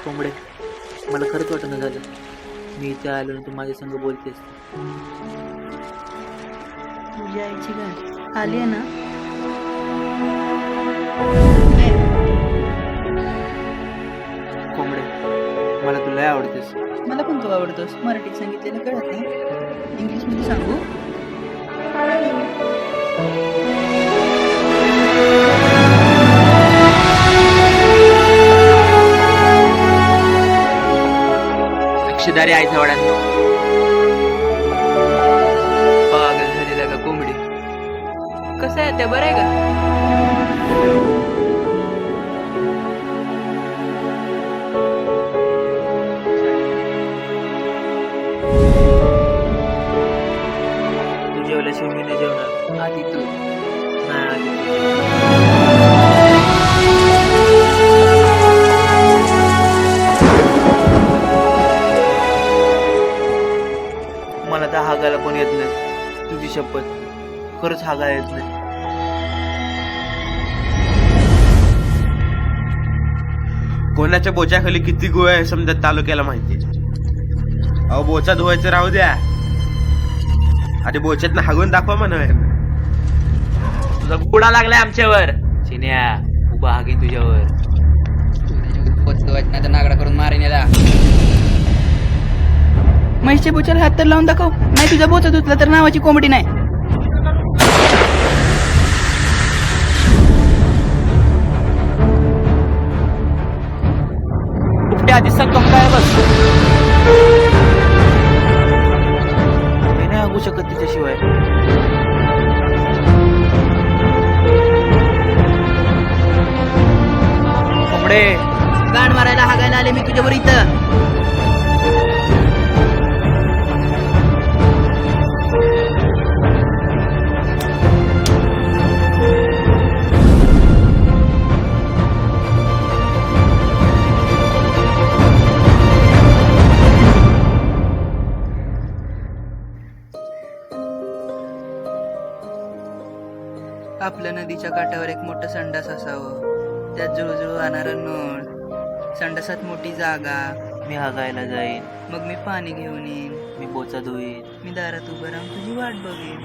कोंबडे, मला खरंच वाटणं झालं मी इथे आलो आणि तू माझ्या संग बोलतेस. तुझ्या आईची गाठ आली आहे ना. कोंबडे, मला तुला आवडतेस. मला पण तू आवडतोस. मराठीत सांगितलेलं कळत नाही, इंग्लिशमध्ये सांगू. अक्षदारी आईचा वड्यांनो, पागल झालेला का कोंबडी. कसं आहे ते, बरं आहे का? तू जेवल्याशिवाय मी नाही जेवणार. आधी तू. नाही आली. मला तर हागायला पण येत नाही. तुझी शपथ, खरंच हागायला येत नाही. कोणाच्या बोच्याखाली किती गोळ आहे समजा तालुक्याला माहिती. अहो बोचा धुवायचं राहू द्या, अरे बोच्यात हागून दाखवा म्हणा. तुझा गुडा लागलाय आमच्यावर. चिन्या उभा हागीन तुझ्यावर. नाही तर नागडा करून मारेन याला. म्हैसच्या बोचाला हात तर लावून दाखव, नाही तुझा बोचा धुतला तर नावाची कोंबडी नाही. उपट्या आधी सांगतो काय बस. मी नाही हागू शकत तिच्याशिवाय. कोंबडे, गाण मारायला हागायला आले मी तुझ्यावर इथं. आपल्या नदीच्या काठावर एक मोठं संडास असावं, त्यात जुळजुळू वाहणारा नळ, संडासात मोठी जागा. मी हागायला जाईन. मग मी पाणी घेऊन येईन. मी बोचा धुईन. मी दारात उभं राहून तुझी वाट बघेन.